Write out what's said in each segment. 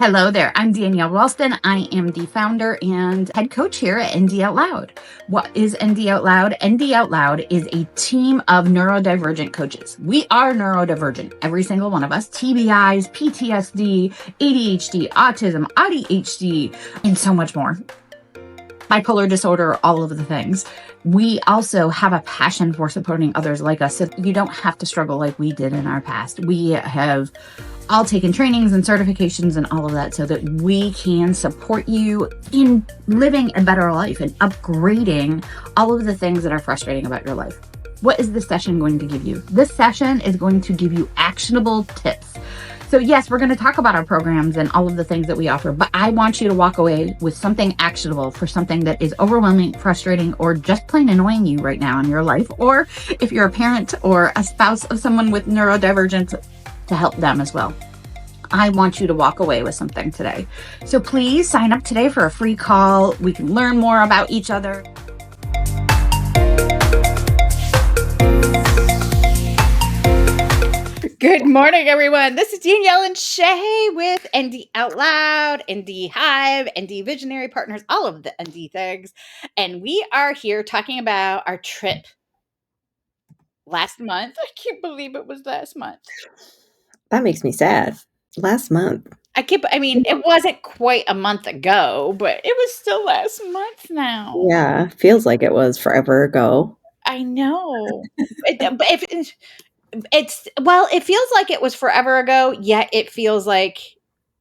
Hello there. I'm Danielle Ralston. I am the founder and head coach here at ND Out Loud. What is ND Out Loud? ND Out Loud is a team of neurodivergent coaches. We are neurodivergent, every single one of us. TBIs, PTSD, ADHD, autism, ADHD, and so much more. Bipolar disorder, all of the things. We also have a passion for supporting others like us, so you don't have to struggle like we did in our past. We have all taken trainings and certifications and all of that so that we can support you in living a better life and upgrading all of the things that are frustrating about your life. What is this session going to give you? This session is going to give you actionable tips. So yes, we're going to talk about our programs and all of the things that we offer, but I want you to walk away with something actionable for something that is overwhelming, frustrating, or just plain annoying you right now in your life. Or if you're a parent or a spouse of someone with neurodivergence, to help them as well. I want you to walk away with something today. So please sign up today for a free call. We can learn more about each other. Good morning, everyone. This is Danielle and Shaye with ND Out Loud, ND Hive, ND Visionary Partners, all of the ND things. And we are here talking about our trip last month. I can't believe it was last month. That makes me sad. Last month. It wasn't quite a month ago, but it was still last month now. Yeah, feels like it was forever ago. I know. But it feels like it was forever ago, yet it feels like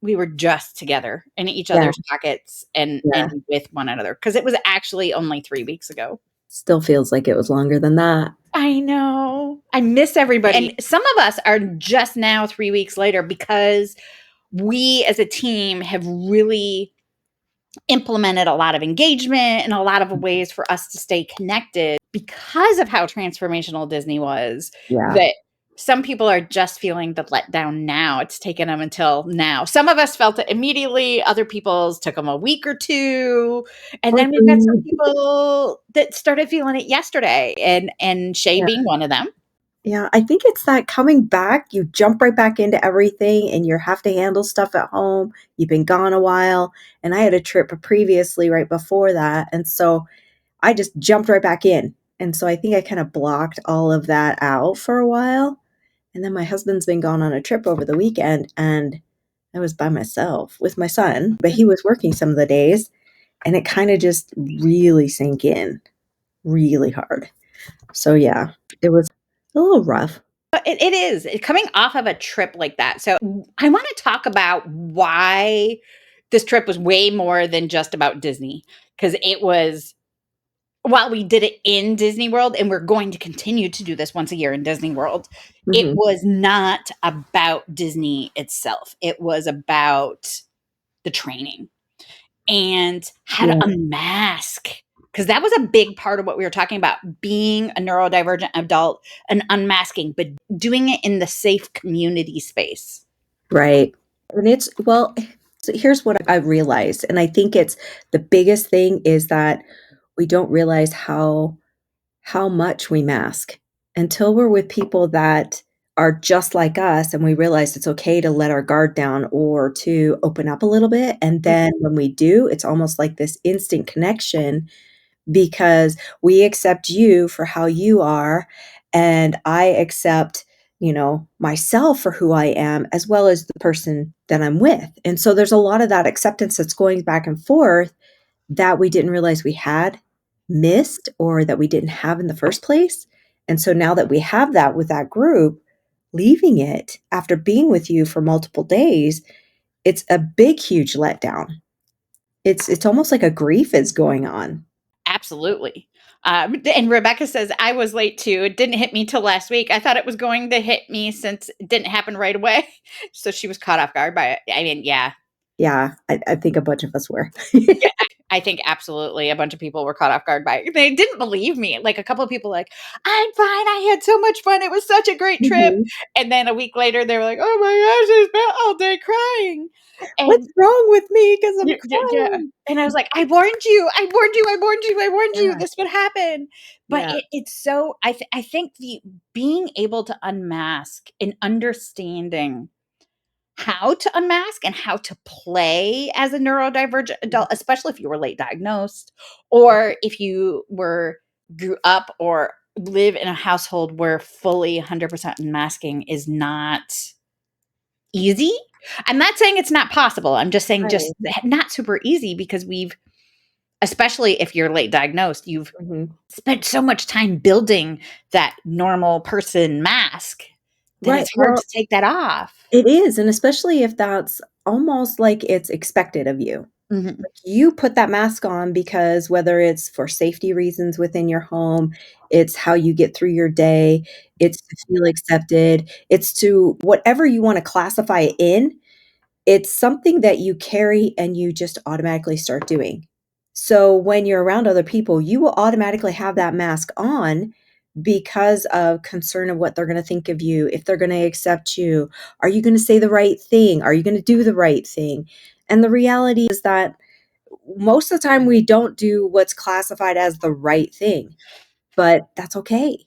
we were just together in each Yeah, other's pockets and yeah. with one another, because it was actually only 3 weeks ago. Still feels like it was longer than that. I know. I miss everybody. And some of us are just now 3 weeks later because we as a team have really implemented a lot of engagement and a lot of ways for us to stay connected because of how transformational Disney was. Yeah. That some people are just feeling the letdown now. It's taken them until now. Some of us felt it immediately. Other people's took them a week or two. And then we've got some people that started feeling it yesterday, and Shaye being one of them. Yeah, I think it's that coming back, you jump right back into everything and you have to handle stuff at home. You've been gone a while. And I had a trip previously right before that. And so I just jumped right back in. And so I think I kind of blocked all of that out for a while. And then my husband's been gone on a trip over the weekend and I was by myself with my son, but he was working some of the days and it kind of just really sank in really hard. So yeah, it was a little rough. It is coming off of a trip like that. So I want to talk about why this trip was way more than just about Disney, because it was, while we did it in Disney World, and we're going to continue to do this once a year in Disney World, it was not about Disney itself. It was about the training and how to unmask, because that was a big part of what we were talking about, being a neurodivergent adult and unmasking, but doing it in the safe community space. Right. And so here's what I realized. And I think it's the biggest thing is that we don't realize how much we mask until we're with people that are just like us and we realize it's okay to let our guard down or to open up a little bit. And then when we do, it's almost like this instant connection because we accept you for how you are and I accept, myself for who I am as well as the person that I'm with. And so there's a lot of that acceptance that's going back and forth that we didn't realize we had missed or that we didn't have in the first place. And so now that we have that with that group, leaving it after being with you for multiple days, it's a big, huge letdown. It's almost like a grief is going on. Absolutely. And Rebecca says, I was late too. It didn't hit me till last week. I thought it was going to hit me since it didn't happen right away. So she was caught off guard by it. I mean, yeah. Yeah, I think a bunch of us were. Yeah, I think absolutely a bunch of people were caught off guard by it. They didn't believe me. Like a couple of people like, I'm fine. I had so much fun. It was such a great trip. Mhm. And then a week later, they were like, oh my gosh, I spent all day crying. What's And wrong with me? Because I'm yeah. crying. And I was like, I warned you. I warned you. I warned you. I warned you. Yeah. This would happen. But Yeah. it's so, I think the being able to unmask and understanding how to unmask and how to play as a neurodivergent adult, especially if you were late diagnosed or if you grew up or live in a household where fully 100% unmasking is not easy. I'm not saying it's not possible. I'm just saying just Right. not super easy because especially if you're late diagnosed, you've Mhm. spent so much time building that normal person mask that Right, it's hard well, to take that off. it is, and especially if that's almost like it's expected of you. Mhm. You put that mask on because whether it's for safety reasons within your home, it's how you get through your day, it's to feel accepted, it's to whatever you wanna classify it in, it's something that you carry and you just automatically start doing. So when you're around other people, you will automatically have that mask on because of concern of what they're gonna think of you, if they're gonna accept you. Are you gonna say the right thing? Are you gonna do the right thing? And the reality is that most of the time we don't do what's classified as the right thing, but that's okay.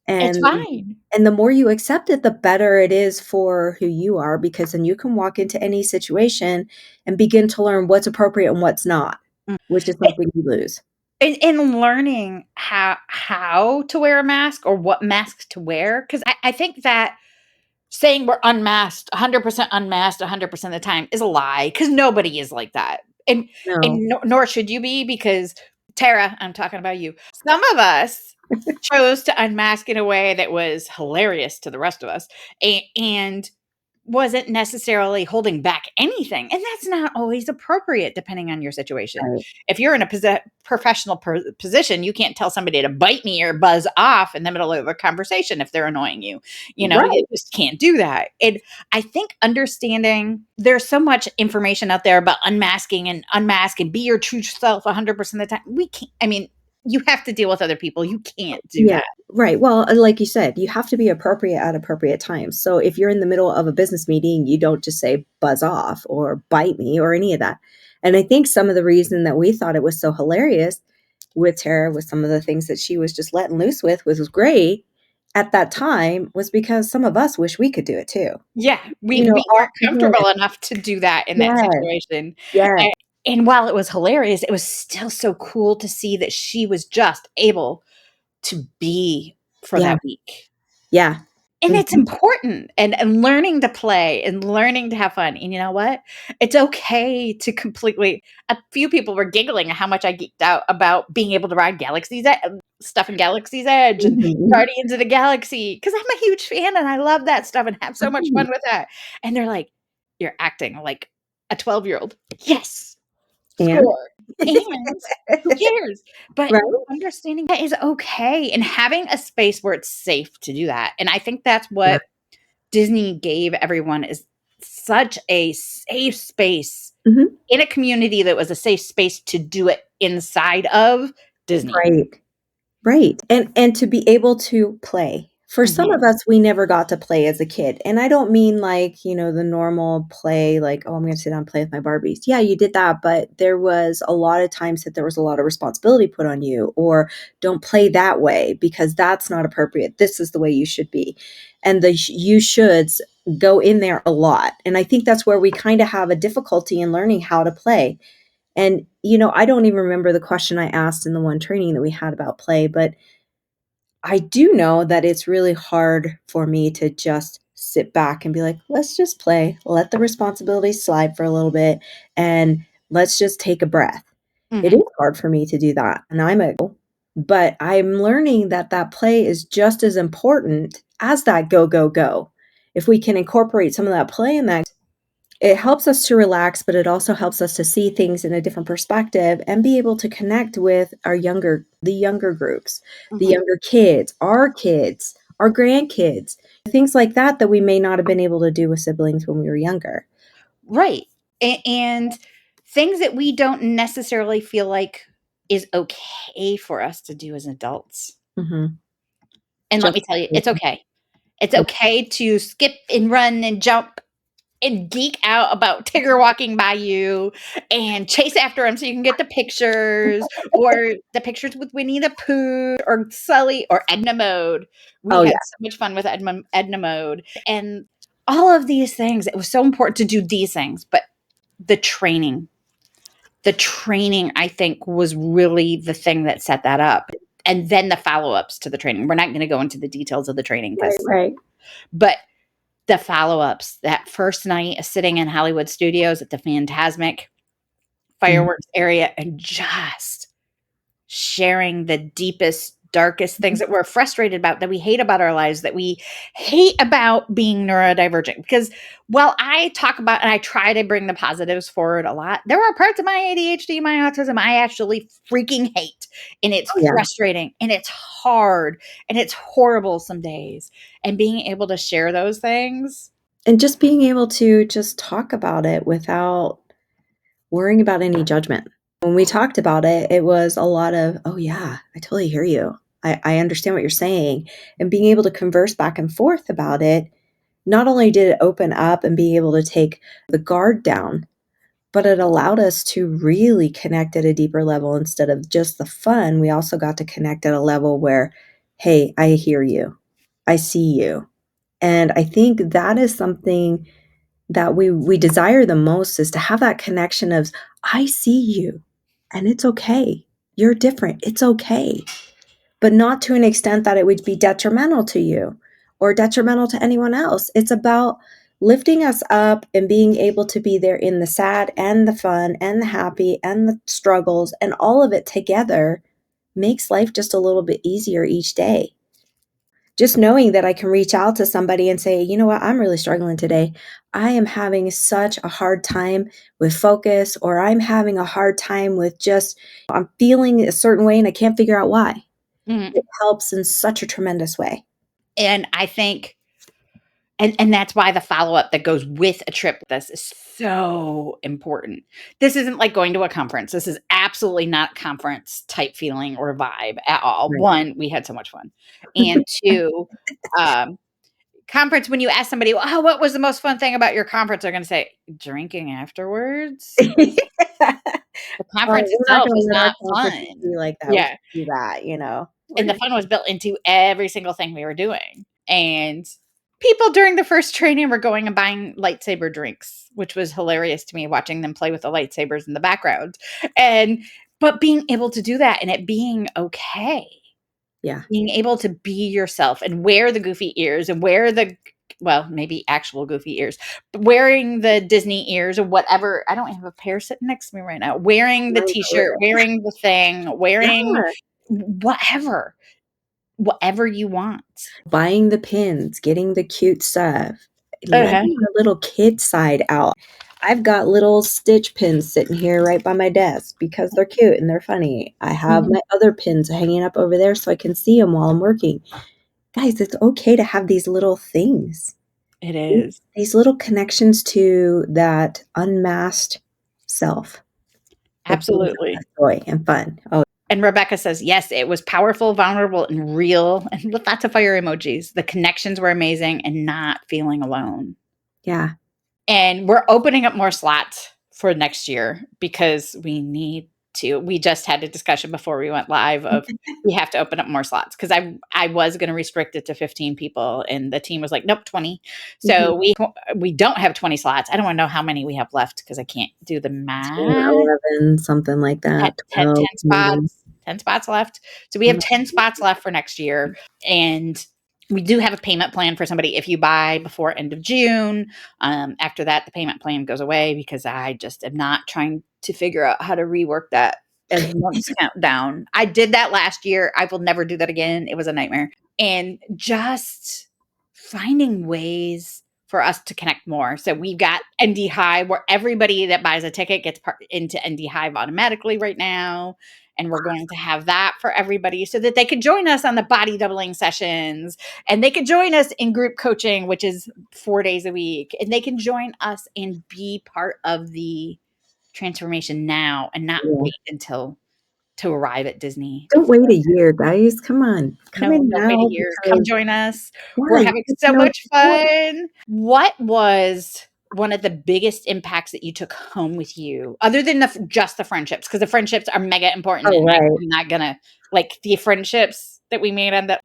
It's And fine. and the more you accept it, the better it is for who you are because then you can walk into any situation and begin to learn what's appropriate and what's not, Mm. which is And something you lose. and learning how to wear a mask or what mask to wear, 'cause I think that saying we're unmasked, 100% unmasked 100% of the time is a lie because nobody is like that. No. Nor should you be because Tara, I'm talking about you. Some of us chose to unmask in a way that was hilarious to the rest of us and wasn't necessarily holding back anything, and that's not always appropriate depending on your situation. Right. If you're in a professional position, you can't tell somebody to bite me or buzz off in the middle of a conversation if they're annoying you. You know, you Right. just can't do that. And I think understanding there's so much information out there about unmasking and unmask and be your true self 100% of the time. We can't, I mean, you have to deal with other people. You can't do Yeah, that. right. Well, like you said, you have to be appropriate at appropriate times. So if you're in the middle of a business meeting, you don't just say buzz off or bite me or any of that. And I think some of the reason that we thought it was so hilarious with Tara, with some of the things that she was just letting loose with, was great at that time, was because some of us wish we could do it too. Yeah, You know, we aren't yes, comfortable enough to do that in that yes, situation, yes, a and while it was hilarious, it was still so cool to see that she was just able to be for yeah, that week. yeah. And it's Mhm, important, and learning to play and learning to have fun, and you know what? It's okay to completely a few people were giggling at how much I geeked out about being able to ride stuff in Galaxy's Edge and mhm, Guardians of the Galaxy because 'cause I'm a huge fan and I love that stuff and have so much fun right, with that, and they're like, "You're acting like a 12-year-old." Yes, and score, and who cares? But right? understanding that is okay and having a space where it's safe to do that, and I think that's Yeah, what Disney gave everyone is such a safe space mhm, in a community that was a safe space to do it inside of Disney. right. Right, and to be able to play. For some Mhm, of us, we never got to play as a kid, and I don't mean like, the normal play, like, "Oh, I'm gonna sit down and play with my Barbies." Yeah, you did that, but there was a lot of times that there was a lot of responsibility put on you, or, "Don't play that way because that's not appropriate. This is the way you should be." And the you shoulds go in there a lot, and I think that's where we kinda have a difficulty in learning how to play. And, I don't even remember the question I asked in the one training that we had about play, but I do know that it's really hard for me to just sit back and be like, let's just play, let the responsibilities slide for a little bit, and let's just take a breath. It is mhm. hard for me to do that. And but I'm learning that that play is just as important as that go, go, go. If we can incorporate some of that play in that, it helps us to relax, but it also helps us to see things in a different perspective and be able to connect with the younger groups, the Mhm. younger kids, our grandkids, things like that that we may not have been able to do with siblings when we were younger. Right, and things that we don't necessarily feel like is okay for us to do as adults. Mhm. And let me tell you, it's Justification. okay. It's It okay to skip and run and jump and geek out about Tigger walking by you and chase after him so you can get the pictures or the pictures with Winnie the Pooh or Sully or Edna Mode. We Oh, had yeah. so much fun with Edna Mode. And all of these things. It was so important to do these things, but the training, I think, was really the thing that set that up. And then the follow-ups to the training. We're not going to go into the details of the training, Right. but the follow-ups, that first night of sitting in Hollywood Studios at the Phantasmic Mhm. fireworks area and just sharing the deepest, darkest things that we're frustrated about, that we hate about our lives, that we hate about being neurodivergent. Because while I talk about and I try to bring the positives forward a lot, there are parts of my ADHD, my autism, I actually freaking hate. And it's Oh, yeah. frustrating and it's hard and it's horrible some days. And being able to share those things. And just being able to just talk about it without worrying about any judgment. When we talked about it, it was a lot of, "Oh, yeah, I totally hear you. I understand what you're saying." And being able to converse back and forth about it, not only did it open up and be able to take the guard down, but it allowed us to really connect at a deeper level instead of just the fun. We also got to connect at a level where, "Hey, I hear you. I see you." And I think that is something that we desire the most, is to have that connection of, "I see you, and it's okay. You're different. It's okay." But not to an extent that it would be detrimental to you or detrimental to anyone else. It's about lifting us up and being able to be there in the sad and the fun and the happy and the struggles, and all of it together makes life just a little bit easier each day. Just knowing that I can reach out to somebody and say, "You know what? I'm really struggling today. I am having such a hard time with focus," or "I'm having a hard time with just, I'm feeling a certain way and I can't figure out why." Mm. It helps in such a tremendous way. And I think and that's why the follow-up that goes with a trip with us is so important. This isn't like going to a conference. This is absolutely not conference type feeling or vibe at all. Right. 1, we had so much fun. And 2, um, conference, when you ask somebody, "Well, oh, what was the most fun thing about your conference?" They're gonna say, "Drinking afterwards." The conference We're not itself gonna is let our not conferences fun. be like that. We Yeah. can't do that, you know? We're And the gonna fun was built into every single thing we were doing. And people during the first training were going and buying lightsaber drinks, which was hilarious to me, watching them play with the lightsabers in the background. And but being able to do that and it being okay. Yeah. Being able to be yourself and wear the goofy ears and wear the, well, maybe actual goofy ears, but wearing the Disney ears or whatever. I don't have a pair sitting next to me right now. Wearing the Mine are t-shirt, real. wearing the thing, wearing Yeah. whatever. Whatever you want. Buying the pins, getting the cute stuff, letting Uh-huh. the little kid side out. I've got little Stitch pins sitting here right by my desk because they're cute and they're funny. I have Mhm. my other pins hanging up over there so I can see them while I'm working. Guys, it's okay to have these little things. It These is. these little connections to that unmasked self that brings Absolutely. us joy and fun. Oh, And Rebecca says, "Yes, it was powerful, vulnerable, and real," and with lots of fire emojis. The connections were amazing and not feeling alone. yeah. And we're opening up more slots for next year because we need to. We just had a discussion before we went live of we have to open up more slots because I was going to restrict it to 15 people and the team was like, "Nope, 20." Mhm. So we don't have 20 slots. I don't want to know how many we have left because I can't do the 10, math. 11, something like 10, that, 10 12 maybe. spots, 10 spots left. So we have 10 spots left for next year. And we do have a payment plan for somebody if you buy before end of June. After that, the payment plan goes away because I just am not trying to figure out how to rework that as months count down. I did that last year. I will never do that again. It was a nightmare. And just finding ways for us to connect more. So we've got ND Hive where everybody that buys a ticket gets into ND Hive automatically right now. And we're going to have that for everybody so that they could join us on the body doubling sessions and they could join us in group coaching, which is 4 days a week. And they can join us and be part of the transformation now and not Yeah. wait until to arrive at Disney. Don't wait a year, guys. Come on. Come No, in don't wait a now year. Come because, join us. We're yeah, you having get to so know much more. fun. What was one of the biggest impacts that you took home with you, other than just the friendships? Because the friendships are mega important, Oh, and right. I'm not gonna like the friendships that we made on the.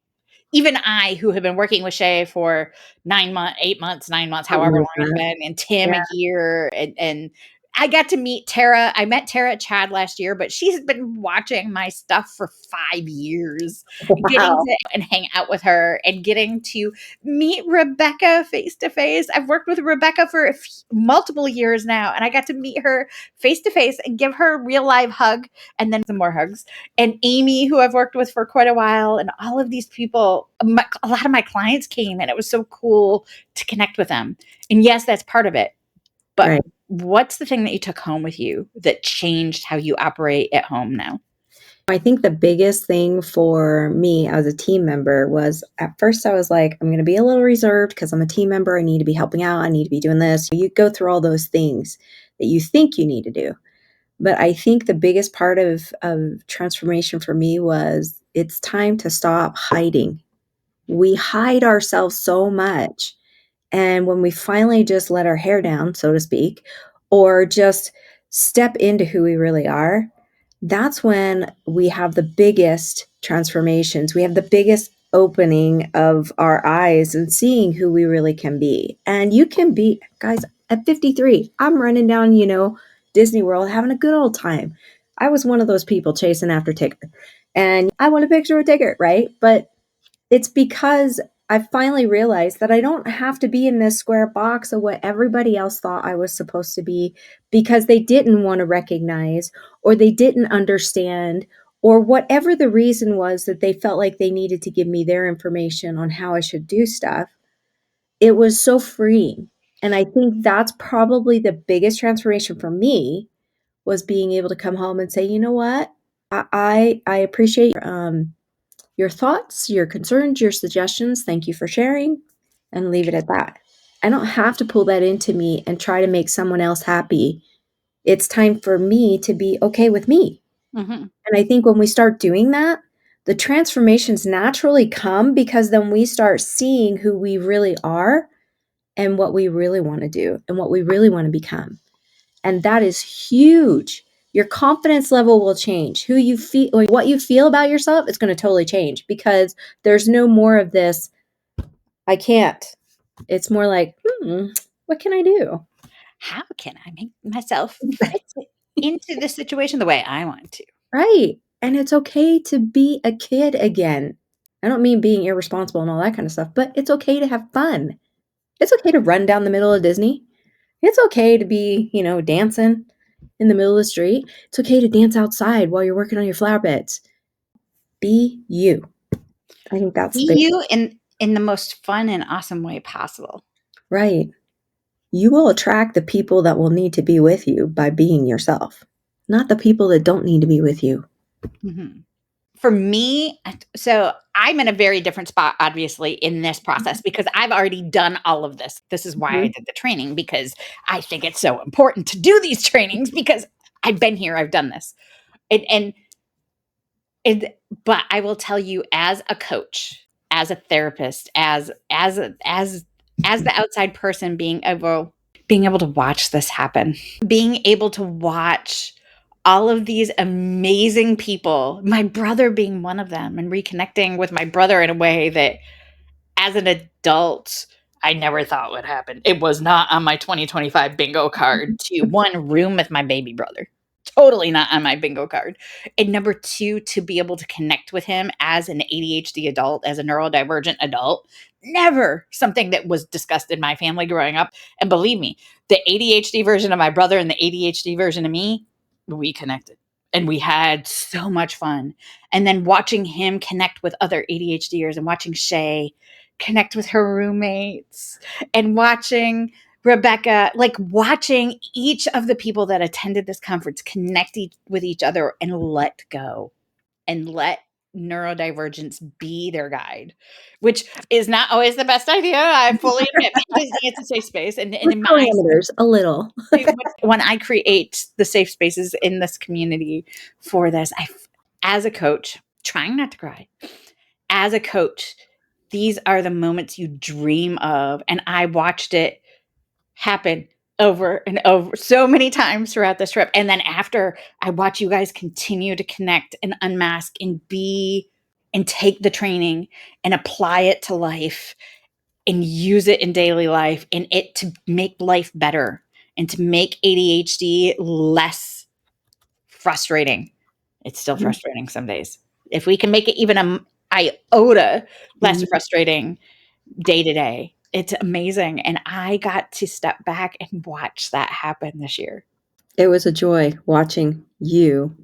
even I, who have been working with Shaye for 9 months, 8 months, 9 months, Something however like long it's that. been, and Tim Yeah. a year, and I got to meet Tara. I met Tara at Chad last year, but she's been watching my stuff for 5 years, getting Wow. to and hang out with her and getting to meet Rebecca face to face. I've worked with Rebecca for multiple years now, and I got to meet her face to face and give her a real live hug and then some more hugs. And Amy, who I've worked with for quite a while, and all of these people, a lot of my clients came, and it was so cool to connect with them. And yes, that's part of it. But Right. what's the thing that you took home with you that changed how you operate at home now? I think the biggest thing for me as a team member was at first I was like, I'm going to be a little reserved because I'm a team member. I need to be helping out. I need to be doing this. You go through all those things that you think you need to do. But I think the biggest part of transformation for me was it's time to stop hiding. We hide ourselves so much. And when we finally just let our hair down, so to speak, or just step into who we really are, that's when we have the biggest transformations. We have the biggest opening of our eyes and seeing who we really can be. And you can be, guys, at 53, I'm running down, Disney World having a good old time. I was one of those people chasing after Tigger. And I want a picture with Tigger, right? But it's because I finally realized that I don't have to be in this square box of what everybody else thought I was supposed to be because they didn't want to recognize or they didn't understand or whatever the reason was that they felt like they needed to give me their information on how I should do stuff. It was so freeing. And I think that's probably the biggest transformation for me was being able to come home and say, you know what? I appreciate your thoughts, your concerns, your suggestions. Thank you for sharing, and leave it at that. I don't have to pull that into me and try to make someone else happy. It's time for me to be okay with me. Mm-hmm. And I think when we start doing that, the transformations naturally come because then we start seeing who we really are and what we really want to do and what we really want to become. And that is huge. Your confidence level will change. Who you feel, like what you feel about yourself is going to totally change because there's no more of this, I can't. It's more like, what can I do? How can I make myself fit into this situation the way I want to? Right. And it's okay to be a kid again. I don't mean being irresponsible and all that kind of stuff, but it's okay to have fun. It's okay to run down the middle of Disney. It's okay to be, dancing in the middle of the street. It's okay to dance outside while you're working on your flower beds. Be you. I think that's Be the big you in the most fun and awesome way possible. right. You will attract the people that will need to be with you by being yourself, not the people that don't need to be with you. Mm-hmm. For me, so I'm in a very different spot, obviously, in this process because I've already done all of this. This is why I Mhm. did the training because I think it's so important to do these trainings because I've been here, I've done this. And but I will tell you as a coach, as a therapist, as the outside person being able to watch this happen, being able to watch all of these amazing people, my brother being one of them, and reconnecting with my brother in a way that as an adult, I never thought would happen. It was not on my 2025 bingo card to one room with my baby brother. Totally not on my bingo card. And number two, to be able to connect with him as an ADHD adult, as a neurodivergent adult, never something that was discussed in my family growing up. And believe me, the ADHD version of my brother and the ADHD version of me, we connected and we had so much fun. And then watching him connect with other ADHDers and watching Shaye connect with her roommates and watching Rebecca, like watching each of the people that attended this conference connect with each other and let go and let neurodivergence be their guide, which is not always the best idea. I fully admit because it's a safe space. And With in my parameters, a little. when I create the safe spaces in this community for this, as a coach, trying not to cry, as a coach, these are the moments you dream of. And I watched it happen over and over so many times throughout this trip. And then after I watch you guys continue to connect and unmask and be and take the training and apply it to life and use it in daily life and it to make life better and to make ADHD less frustrating. It's still frustrating some days. If we can make it even an iota less Mhm. frustrating day to day, it's amazing. And I got to step back and watch that happen this year. It was a joy watching you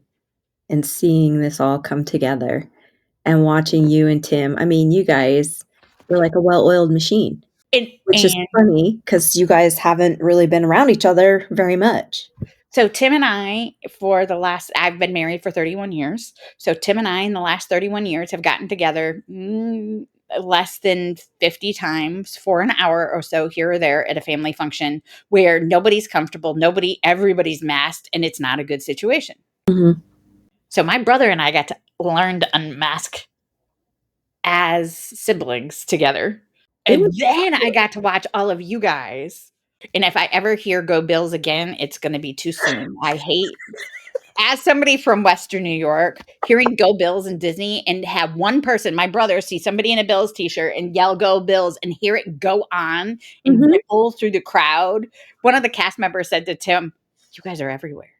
and seeing this all come together and watching you and Tim. I mean, you guys were like a well-oiled machine, which is And funny because you guys haven't really been around each other very much. so Tim and I, I've been married for 31 years. So Tim and I, in the last 31 years, have gotten together less than 50 times for an hour or so here or there at a family function where nobody's comfortable, everybody's masked, and it's not a good situation. Mhm. So my brother and I got to learn to unmask as siblings together. It And was then I got to watch all of you guys. And if I ever hear Go Bills again, it's going to be too soon. I hate, as somebody from Western New York, hearing Go Bills and Disney and have one person, my brother, see somebody in a Bills t-shirt and yell Go Bills and hear it go on and Mhm. ripple through the crowd. One of the cast members said to Tim, "You guys are everywhere."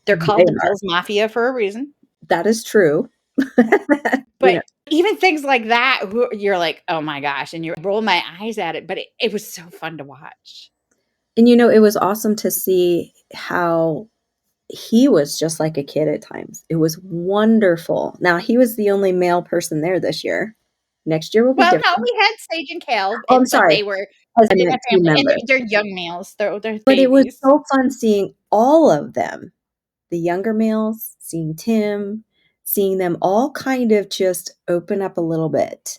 They're They called the are. Bills Mafia for a reason. That is true. You know, But even things like that, you're like, "Oh my gosh," and you roll my eyes at it, but it was so fun to watch. and it was awesome to see how he was just like a kid at times. It was wonderful. Now, he was the only male person there this year. Next year will be Well, no, different. we had Sage and Caleb, Oh, I'm but sorry. they were As I in a meant team family, and members. they're young males, they're But it was babies. so fun seeing all of them, the younger males, seeing Tim, seeing them all kind of just open up a little bit.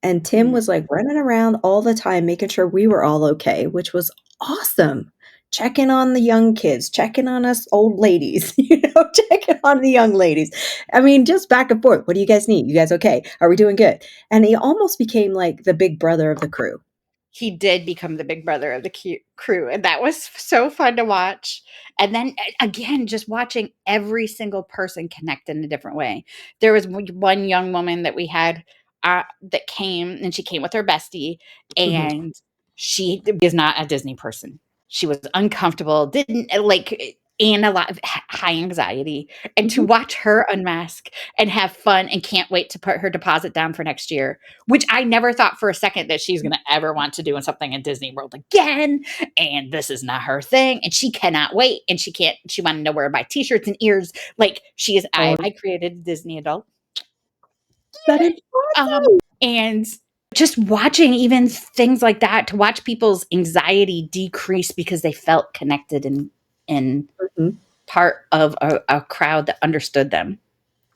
And Tim Mhm. was, like, running around all the time making sure we were all okay, which was awesome. Checking on the young kids, checking on us old ladies, checking on the young ladies. I mean, just back and forth. "What do you guys need? You guys okay? Are we doing good?" And he almost became, like, the big brother of the crew. He did become the big brother of the crew, and that was so fun to watch. And then again, just watching every single person connect in a different way. There was one young woman that we had that came, and she came with her bestie, Mhm, and she is not a Disney person. She was uncomfortable, didn't like, and a lot of high anxiety. And to mhm. watch her unmask and have fun and can't wait to put her deposit down for next year, which I never thought for a second that she's going to ever want to do something in Disney World again. And this is not her thing. And she cannot wait. And she wanted to know where to buy t-shirts and ears. Like she is, Oh, I created a Disney adult. that is awesome. And just watching even things like that, to watch people's anxiety decrease because they felt connected and Mhm. part of a crowd that understood them.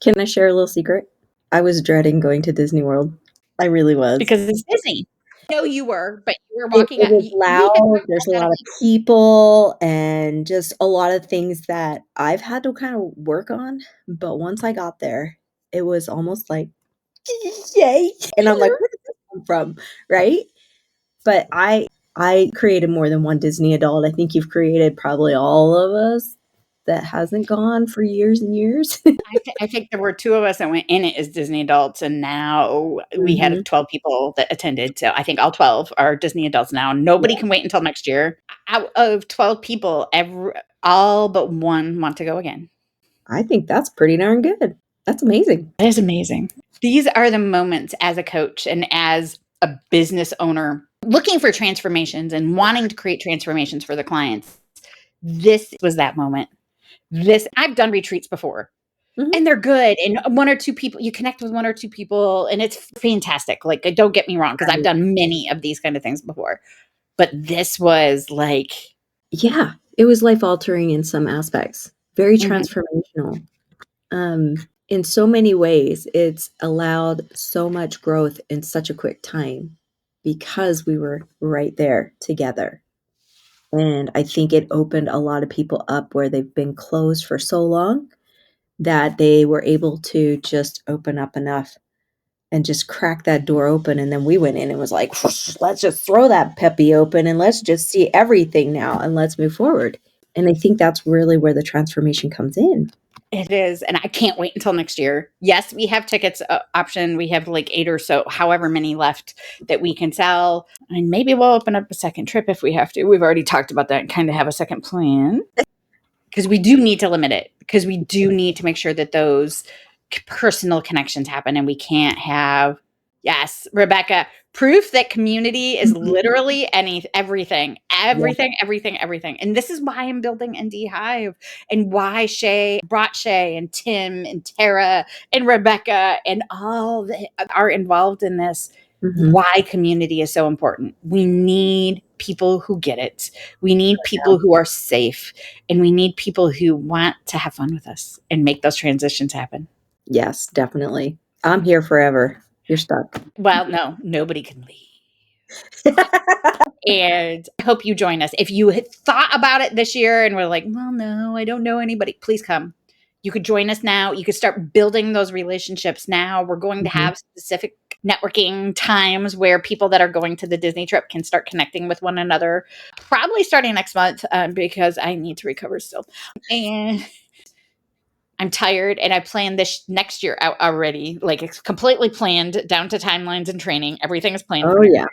Can I share a little secret? I was dreading going to Disney World. I really was. Because it's Disney. I know you were, but you were It walking out. was We had loud, there's a walked out lot of of people, and just a lot of things that I've had to kind of work on, but once I got there, it was almost like, "Yay!" And I'm like, here. "Where did this come from?" Right? But I created more than one Disney adult. I think you've created probably all of us that hasn't gone for years and years. I think there were 2 of us that went in it as Disney adults, and now we had Mhm. 12 people that attended, so I think all 12 are Disney adults now. Nobody Yeah. can wait until next year. Out of 12 people, all but 1 want to go again. I think that's pretty darn good. That's amazing. That is amazing. These are the moments as a coach and as a business owner looking for transformations and wanting to create transformations for the clients. This was that moment. I've done retreats before. Mhm. And they're good, and 1 or 2 people, you connect with 1 or 2 people, and it's fantastic. Like, don't get me wrong, because 'cause I've Right. done many of these kind of things before, but this was like Yeah, it was life altering in some aspects, very mhm, transformational. In so many ways, it's allowed so much growth in such a quick time because we were right there together. And I think it opened a lot of people up where they've been closed for so long that they were able to just open up enough and just crack that door open, and then we went in and was like, "Let's just throw that puppy open and let's just see everything now and let's move forward." And I think that's really where the transformation comes in. It is. And I can't wait until next year. Yes, we have tickets option. We have like 8 or so, however many left that we can sell. And maybe we'll open up a second trip if we have to. We've already talked about that and kind of have a second plan because we do need to limit it because we do need to make sure that those personal connections happen and we can't have, yes, Rebecca, proof that community is literally everything, Yeah. everything. And this is why I'm building ND Hive and why Shaye brought Shaye and Tim and Tara and Rebecca and all that are involved in this. Why community is so important. We need people who get it. We need people who are safe and we need people who want to have fun with us and make those transitions happen. Yes, definitely. I'm here forever. You're stuck. Well, no, nobody can leave. And I hope you join us. If you had thought about it this year and were like, well, no, I don't know anybody, please come. You could join us now. You could start building those relationships now. We're going to have specific networking times where people that are going to the Disney trip can start connecting with one another, probably starting next month because I need to recover still. And I'm tired and I planned this next year out already. Like it's completely planned down to timelines and training. Everything is planned for Oh, next yeah. year.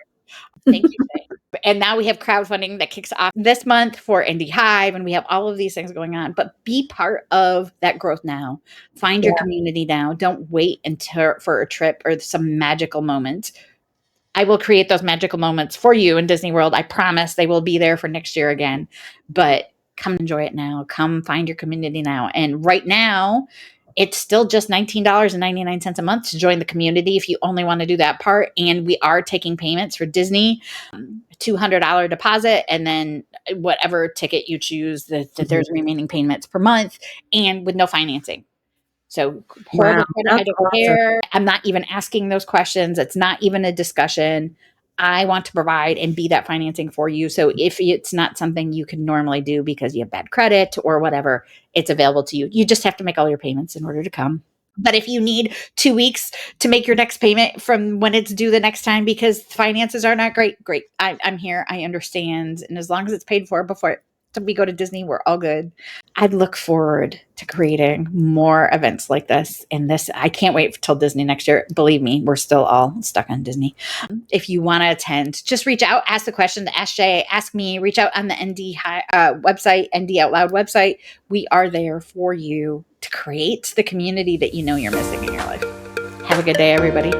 Thank you, Shaye. And now we have crowdfunding that kicks off this month for Indie Hive, and we have all of these things going on. But be part of that growth now. Find your community now. Don't wait until for a trip or some magical moment. I will create those magical moments for you in Disney World. I promise they will be there for next year again. But come enjoy it now. Come find your community now. And right now, it's still just $19.99 a month to join the community if you only want to do that part. And we are taking payments for Disney, $200 deposit, and then whatever ticket you choose, that there's remaining payments per month and with no financing. So Wow, horrible credit, I that's don't awesome. care. I'm not even asking those questions. It's not even a discussion. I want to provide and be that financing for you. So if it's not something you can normally do because you have bad credit or whatever, it's available to you. You just have to make all your payments in order to come. But if you need 2 weeks to make your next payment from when it's due the next time because finances are not great, great. I'm here. I understand. And as long as it's paid for before we go to Disney, we're all good. I'd look forward to creating more events like this. And this, I can't wait till Disney next year. Believe me, we're still all stuck on Disney. If you want to attend, just reach out, ask the question, ask Shaye, ask me, reach out on the website, ND Out Loud website. We are there for you to create the community that you know you're missing in your life. Have a good day, everybody.